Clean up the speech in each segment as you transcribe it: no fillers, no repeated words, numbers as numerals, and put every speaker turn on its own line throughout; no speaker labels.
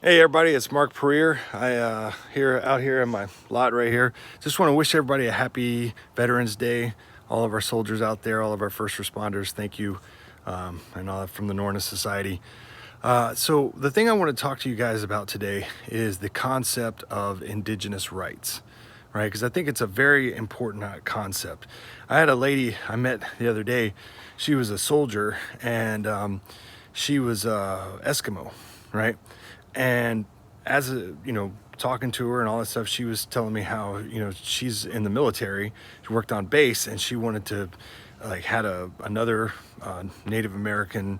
Hey everybody, it's Mark Pereira. Out here in my lot right here. Just want to wish everybody a happy Veterans Day. All of our soldiers out there, all of our first responders, thank you, and all from the Norna Society. So the thing I want to talk to you guys about today is the concept of Indigenous rights, right? Because I think it's a very important concept. I had a lady I met the other day. She was a soldier, and she was Eskimo, right? And as talking to her and all that stuff, she was telling me how, she's in the military. She worked on base, and she wanted to, had another Native American,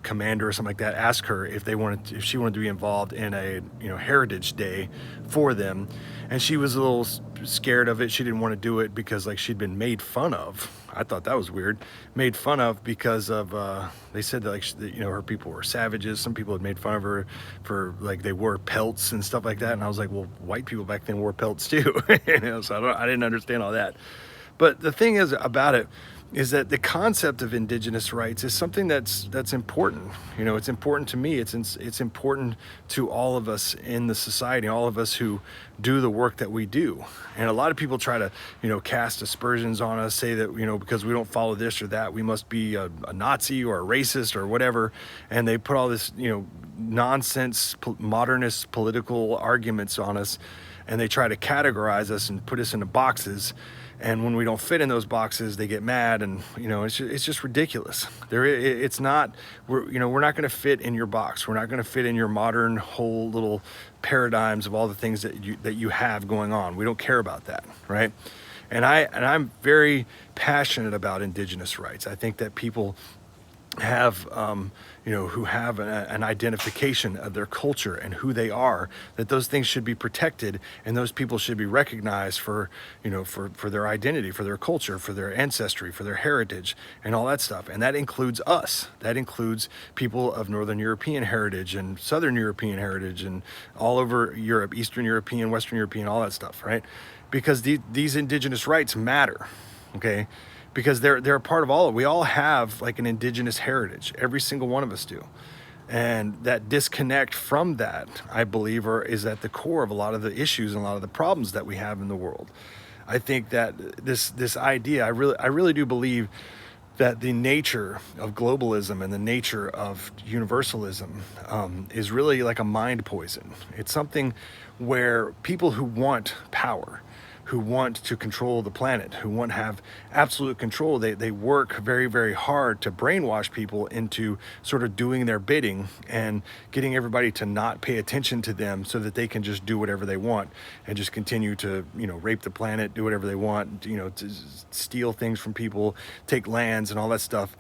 commander or something like that, ask her if if she wanted to be involved in a, Heritage Day for them. And she was a little scared of it. She didn't want to do it because she'd been made fun of. I thought that was weird. Made fun of because of they said that her people were savages. Some people had made fun of her for they wore pelts and stuff like that. And I was like, well, white people back then wore pelts too. So I didn't understand all that. But the thing is about it is that the concept of Indigenous rights is something that's important. It's important to me. It's important to all of us in the society, all of us who do the work that we do. And a lot of people try to, cast aspersions on us, say that, because we don't follow this or that, we must be a Nazi or a racist or whatever. And they put all this, nonsense, modernist political arguments on us, and they try to categorize us and put us into boxes. And when we don't fit in those boxes, they get mad, and it's just ridiculous. It's not. We're not going to fit in your box. We're not going to fit in your modern whole little paradigms of all the things that you have going on. We don't care about that, right? And I'm very passionate about Indigenous rights. I think that people have who have an identification of their culture and who they are, that those things should be protected, and those people should be recognized for their identity, for their culture, for their ancestry, for their heritage, and all that stuff. And that includes us. That includes people of Northern European heritage and Southern European heritage and all over Europe, Eastern European, Western European, all that stuff, right? Because these Indigenous rights matter, okay? Because they're a part of all of it. We all have an Indigenous heritage. Every single one of us do. And that disconnect from that, I believe, is at the core of a lot of the issues and a lot of the problems that we have in the world. I think that this idea, I really do believe that the nature of globalism and the nature of universalism is really like a mind poison. It's something where people who want power, who want to control the planet, who want to have absolute control, they work very, very hard to brainwash people into sort of doing their bidding and getting everybody to not pay attention to them so that they can just do whatever they want and just continue to, rape the planet, do whatever they want, to steal things from people, take lands and all that stuff.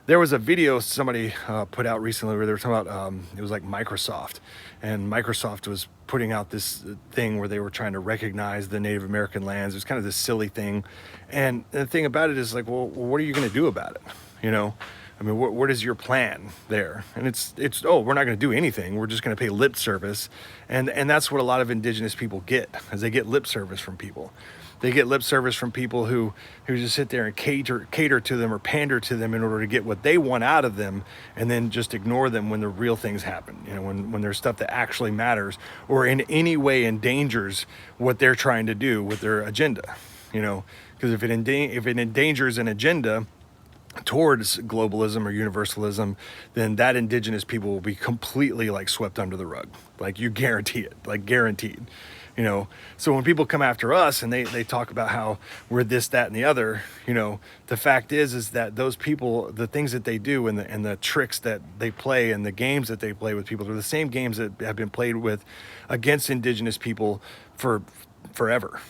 There was a video somebody put out recently where they were talking about, it was like Microsoft, and Microsoft was putting out this thing where they were trying to recognize the Native American lands. It was kind of this silly thing. And the thing about it is well, what are you going to do about it? I mean, what is your plan there? And it's we're not going to do anything. We're just going to pay lip service. And that's what a lot of Indigenous people get, is they get lip service from people. They get lip service from people who just sit there and cater to them or pander to them in order to get what they want out of them, and then just ignore them when the real things happen. When there's stuff that actually matters or in any way endangers what they're trying to do with their agenda. Because if it endangers an agenda towards globalism or universalism, then that Indigenous people will be completely swept under the rug. You guarantee it, guaranteed. So when people come after us and they talk about how we're this, that, and the other, the fact is that those people, the things that they do and the tricks that they play and the games that they play with people are the same games that have been played with against Indigenous people for forever.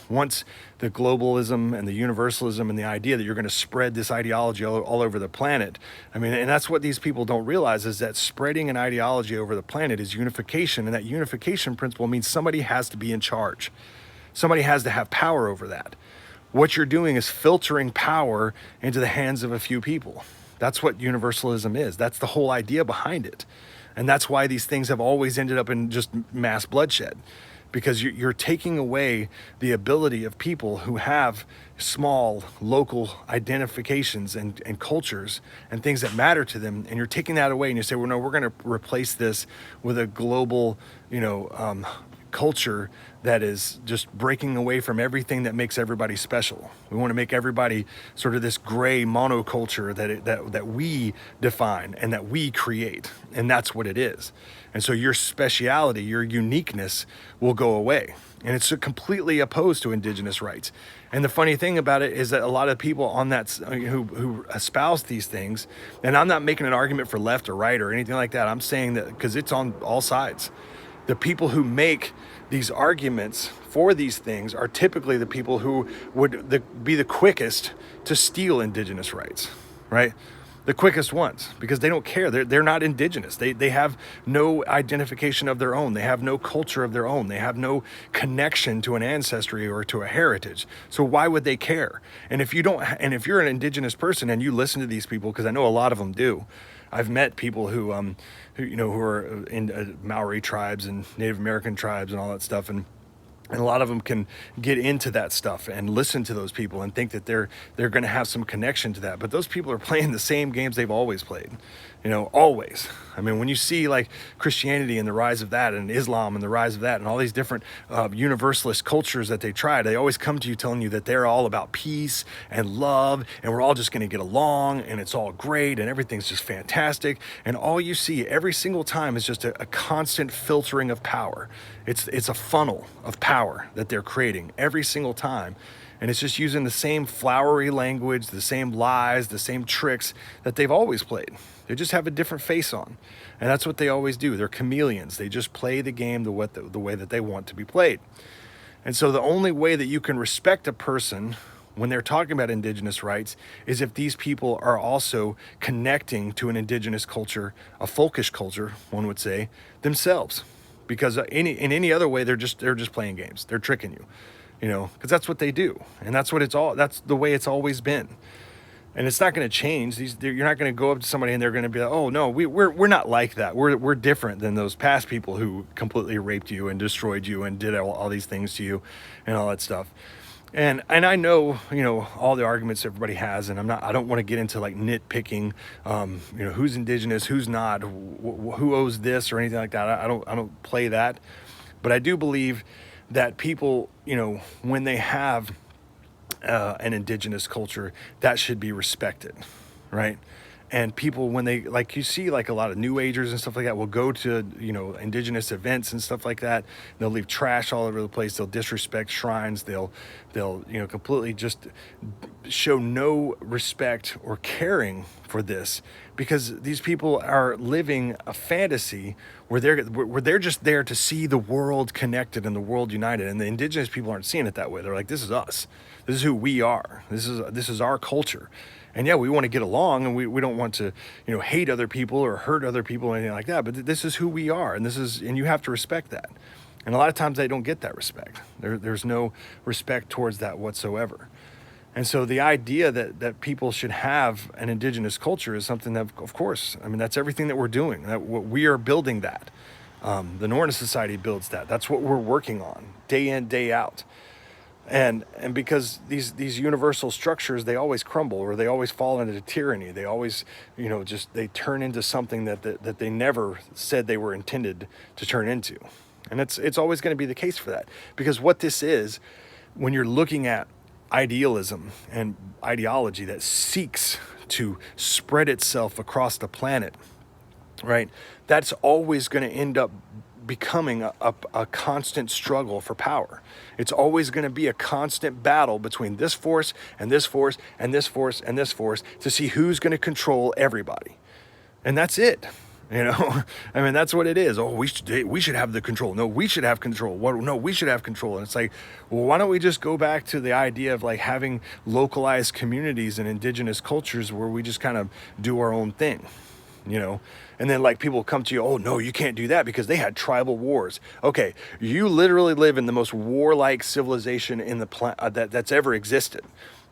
Once the globalism and the universalism and the idea that you're going to spread this ideology all over the planet, and that's what these people don't realize, is that spreading an ideology over the planet is unification, and that unification principle means somebody has to be in charge. Somebody has to have power over that. What you're doing is filtering power into the hands of a few people. That's what universalism is. That's the whole idea behind it. And that's why these things have always ended up in just mass bloodshed. because you're taking away the ability of people who have small local identifications and cultures and things that matter to them, and you're taking that away, and you say, well, no, we're going to replace this with a global, culture that is just breaking away from everything that makes everybody special. We want to make everybody sort of this gray monoculture that we define and that we create, and that's what it is. And so your speciality, your uniqueness will go away. And it's completely opposed to Indigenous rights. And the funny thing about it is that a lot of people on that who espouse these things, and I'm not making an argument for left or right or anything like that. I'm saying that because it's on all sides. The people who make these arguments for these things are typically the people who would be the quickest to steal Indigenous rights, right? The quickest ones, because they don't care. They're not Indigenous. They have no identification of their own. They have no culture of their own. They have no connection to an ancestry or to a heritage. So why would they care? And if you're an Indigenous person and you listen to these people, because I know a lot of them do. I've met people who are in Maori tribes and Native American tribes and all that stuff, and a lot of them can get into that stuff and listen to those people and think that they're going to have some connection to that. But those people are playing the same games they've always played, always. I mean, when you see like Christianity and the rise of that, and Islam and the rise of that, and all these different universalist cultures that they try, they always come to you telling you that they're all about peace and love, and we're all just going to get along, and it's all great, and everything's just fantastic. And all you see every single time is just a constant filtering of power. It's a funnel of power that they're creating every single time. And it's just using the same flowery language, the same lies, the same tricks that they've always played. They just have a different face on. And that's what they always do. They're chameleons. They just play the game the way that they want to be played. And so the only way that you can respect a person when they're talking about Indigenous rights is if these people are also connecting to an Indigenous culture, a folkish culture, one would say, themselves. Because in any other way, they're just playing games. They're tricking you. Because that's what they do, and that's the way it's always been, and it's not going to change. You're not going to go up to somebody and they're going to be like, oh no, we're not like that. We're different than those past people who completely raped you and destroyed you and did all these things to you, and all that stuff. And I know all the arguments everybody has, and I don't want to get into like nitpicking, who's Indigenous, who's not, who owes this or anything like that. I don't play that, but I do believe that people, when they have an Indigenous culture, that should be respected, right? And people, when they, like, you see like a lot of New Agers and stuff like that will go to, Indigenous events and stuff like that. They'll leave trash all over the place. They'll disrespect shrines. They'll completely just show no respect or caring for this, because these people are living a fantasy where they're just there to see the world connected and the world united. And the Indigenous people aren't seeing it that way. They're like, this is us. This is who we are. This is our culture. And yeah, we want to get along, and we don't want to, hate other people or hurt other people or anything like that. But this is who we are, and you have to respect that. And a lot of times they don't get that respect. There's no respect towards that whatsoever. And so the idea that people should have an Indigenous culture is something that, of course, that's everything that we're doing. That we are building that. The Norna Society builds that. That's what we're working on day in, day out. And because these universal structures, they always crumble, or they always fall into tyranny. They always, they turn into something that they never said they were intended to turn into. And it's always going to be the case for that. Because what this is, when you're looking at idealism and ideology that seeks to spread itself across the planet, right? That's always going to end up becoming a constant struggle for power. It's always going to be a constant battle between this force and this force and this force and this force to see who's going to control everybody. And that's it. That's what it is. Oh, we should have the control. No, we should have control. No, we should have control. And it's like, well, why don't we just go back to the idea of like having localized communities and Indigenous cultures where we just kind of do our own thing, And then like people come to you, oh no, you can't do that because they had tribal wars. Okay, you literally live in the most warlike civilization in the that's ever existed.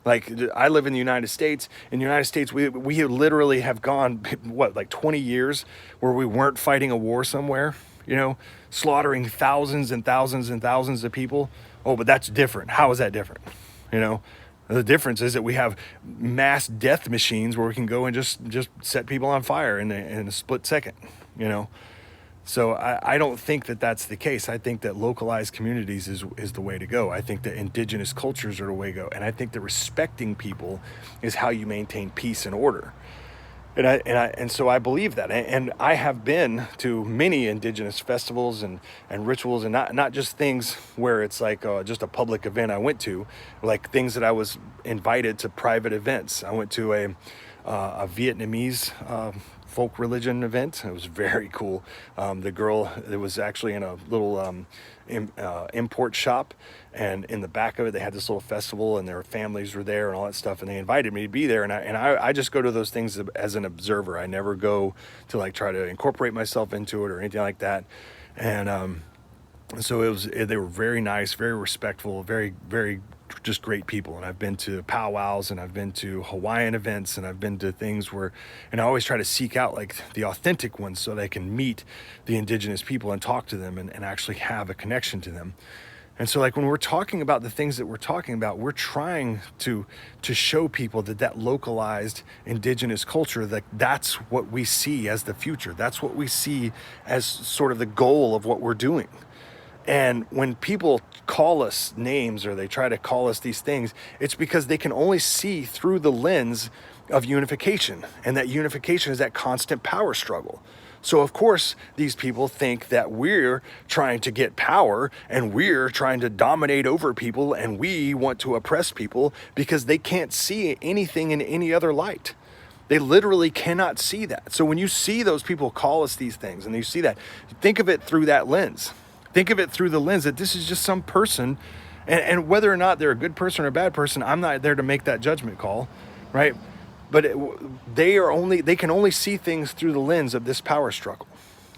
Like, I live in the United States. In the United States, we literally have gone, 20 years where we weren't fighting a war somewhere? you know, slaughtering thousands and thousands and thousands of people. Oh, but that's different. How is that different? You know, the difference is that we have mass death machines where we can go and just set people on fire in a split second, you know. So I don't think that that's the case. I think that localized communities is the way to go. I think that indigenous cultures are the way to go. And I think that respecting people is how you maintain peace and order. And so I believe that. And I have been to many indigenous festivals and rituals, and not just things where it's like just a public event I went to, like things that I was invited to private events. I went to a Vietnamese folk religion event. It was very cool. The girl, it was actually in a little import shop, and in the back of it they had this little festival, and their families were there and all that stuff, and they invited me to be there, and I just go to those things as an observer. I never go to like try to incorporate myself into it or anything like that. And so they were very nice, very respectful, very, very just great people. And I've been to powwows, and I've been to Hawaiian events, and I've been to things where, and I always try to seek out like the authentic ones so that I can meet the indigenous people and talk to them and actually have a connection to them. And so like when we're talking about the things that we're talking about, we're trying to show people that localized indigenous culture, that's what we see as the future. That's what we see as sort of the goal of what we're doing. And when people call us names or they try to call us these things, it's because they can only see through the lens of unification. And that unification is that constant power struggle. So of course, these people think that we're trying to get power and we're trying to dominate over people and we want to oppress people, because they can't see anything in any other light. They literally cannot see that. So when you see those people call us these things and you see that, think of it through that lens. Think of it through the lens that this is just some person, and whether or not they're a good person or a bad person, I'm not there to make that judgment call, right? But they can only see things through the lens of this power struggle,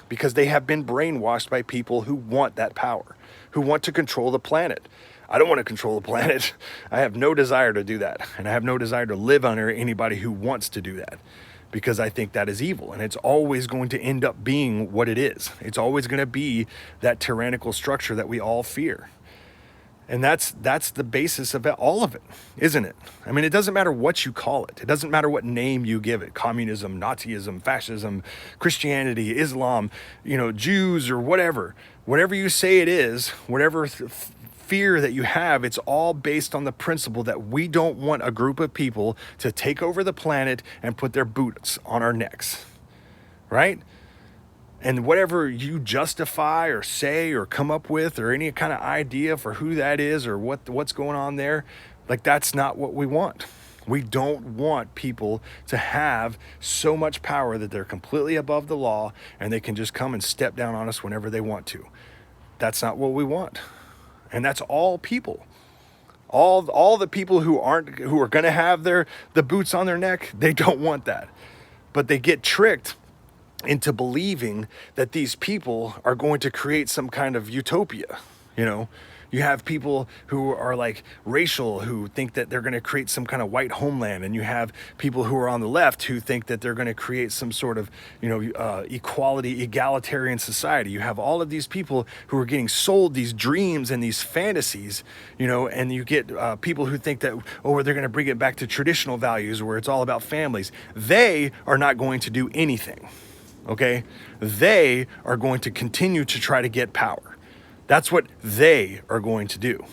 because they have been brainwashed by people who want that power, who want to control the planet. I don't want to control the planet. I have no desire to do that, and I have no desire to live under anybody who wants to do that, because I think that is evil, and it's always going to end up being what it is. It's always going to be that tyrannical structure that we all fear. And that's the basis of all of it, isn't it? I mean, it doesn't matter what you call it. It doesn't matter what name you give it. Communism, Nazism, fascism, Christianity, Islam, Jews, or whatever. Whatever you say it is, whatever fear that you have, it's all based on the principle that we don't want a group of people to take over the planet and put their boots on our necks, right? And whatever you justify or say or come up with or any kind of idea for who that is or what's going on there, like that's not what we want. We don't want people to have so much power that they're completely above the law and they can just come and step down on us whenever they want to. That's not what we want. And that's all people. All the people who are going to have the boots on their neck, they don't want that. But they get tricked into believing that these people are going to create some kind of utopia. You have people who are like racial, who think that they're going to create some kind of white homeland, and you have people who are on the left who think that they're going to create some sort of equality, egalitarian society. You have all of these people who are getting sold these dreams and these fantasies, and you get people who think that they're going to bring it back to traditional values where it's all about families. They are not going to do anything. Okay, they are going to continue to try to get power. That's what they are going to do.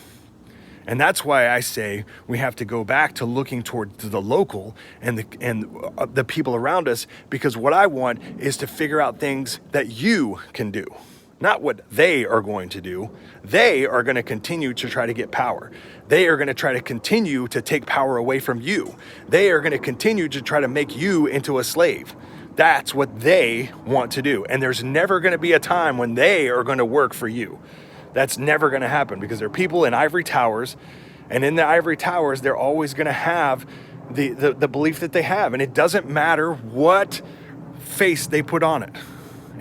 And that's why I say we have to go back to looking toward the local and the people around us, because what I want is to figure out things that you can do, not what they are going to do. They are going to continue to try to get power. They are going to try to continue to take power away from you. They are going to continue to try to make you into a slave. That's what they want to do. And there's never going to be a time when they are going to work for you. That's never going to happen, because there are people in ivory towers, and in the ivory towers, they're always going to have the belief that they have. And it doesn't matter what face they put on it.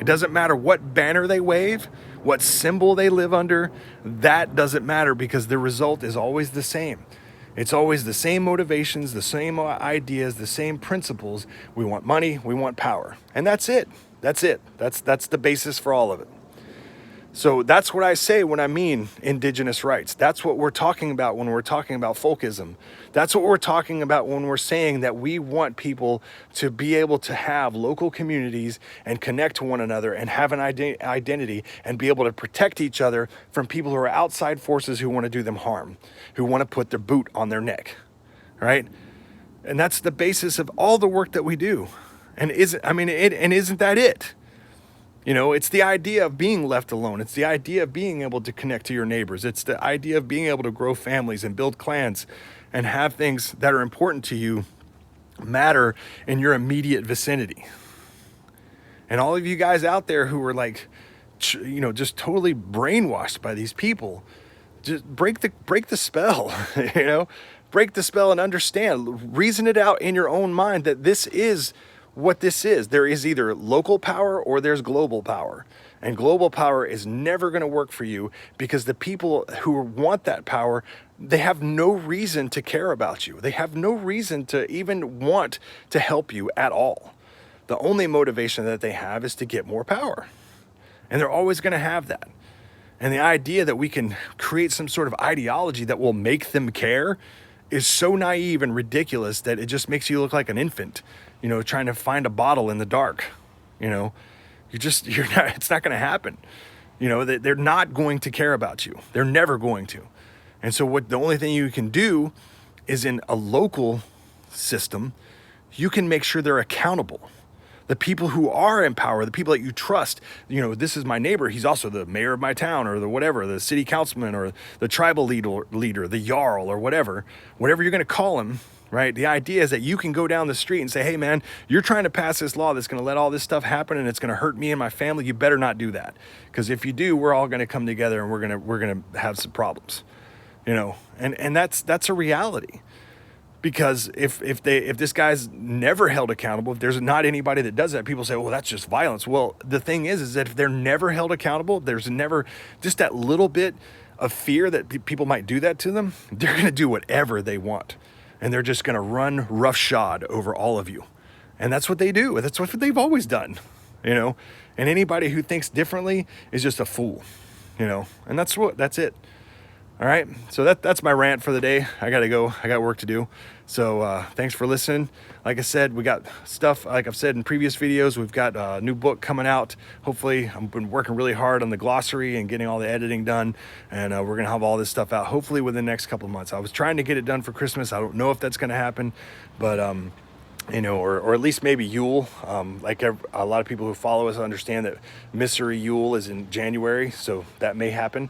It doesn't matter what banner they wave, what symbol they live under. That doesn't matter, because the result is always the same. It's always the same motivations, the same ideas, the same principles. We want money, we want power. And that's it. That's it. That's the basis for all of it. So that's what I say when I mean indigenous rights. That's what we're talking about when we're talking about folkism. That's what we're talking about when we're saying that we want people to be able to have local communities and connect to one another and have an identity and be able to protect each other from people who are outside forces who want to do them harm, who want to put their boot on their neck, right? And that's the basis of all the work that we do. And isn't that it? You know, it's the idea of being left alone. It's the idea of being able to connect to your neighbors. It's the idea of being able to grow families and build clans and have things that are important to you matter in your immediate vicinity. And all of you guys out there who are like, you know, just totally brainwashed by these people, just break the spell, you know, break the spell and understand, reason it out in your own mind that this is what this is. There is either local power or there's global power. And global power is never going to work for you because the people who want that power, they have no reason to care about you. They have no reason to even want to help you at all. The only motivation that they have is to get more power. And they're always going to have that. And the idea that we can create some sort of ideology that will make them care is so naive and ridiculous that it just makes you look like an infant, you know, trying to find a bottle in the dark. You know, you're not, it's not going to happen. You know, they're not going to care about you. They're never going to. And so the only thing you can do is in a local system, you can make sure they're accountable. The people who are in power, the people that you trust, you know, this is my neighbor. He's also the mayor of my town or the whatever, the city councilman or the tribal leader, the jarl or whatever you're going to call him, right? The idea is that you can go down the street and say, hey man, you're trying to pass this law that's going to let all this stuff happen and it's going to hurt me and my family. You better not do that. Because if you do, we're all going to come together and we're going to have some problems, you know, and that's a reality. Because if this guy's never held accountable, if there's not anybody that does that, people say, well, that's just violence. Well, the thing is that if they're never held accountable, there's never just that little bit of fear that people might do that to them, they're going to do whatever they want. And they're just going to run roughshod over all of you. And that's what they do. That's what they've always done, you know. And anybody who thinks differently is just a fool, you know. And that's it. All right, so that's my rant for the day. I gotta go. I got work to do. So thanks for listening. Like I said, we got stuff, like I've said in previous videos, we've got a new book coming out. Hopefully, I've been working really hard on the glossary and getting all the editing done. And we're gonna have all this stuff out, hopefully within the next couple of months. I was trying to get it done for Christmas. I don't know if that's gonna happen, but you know, or at least maybe Yule. Like a lot of people who follow us understand that Mystery Yule is in January, so that may happen.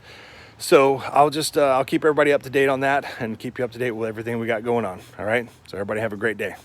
So I'll keep everybody up to date on that and keep you up to date with everything we got going on. All right. So everybody have a great day.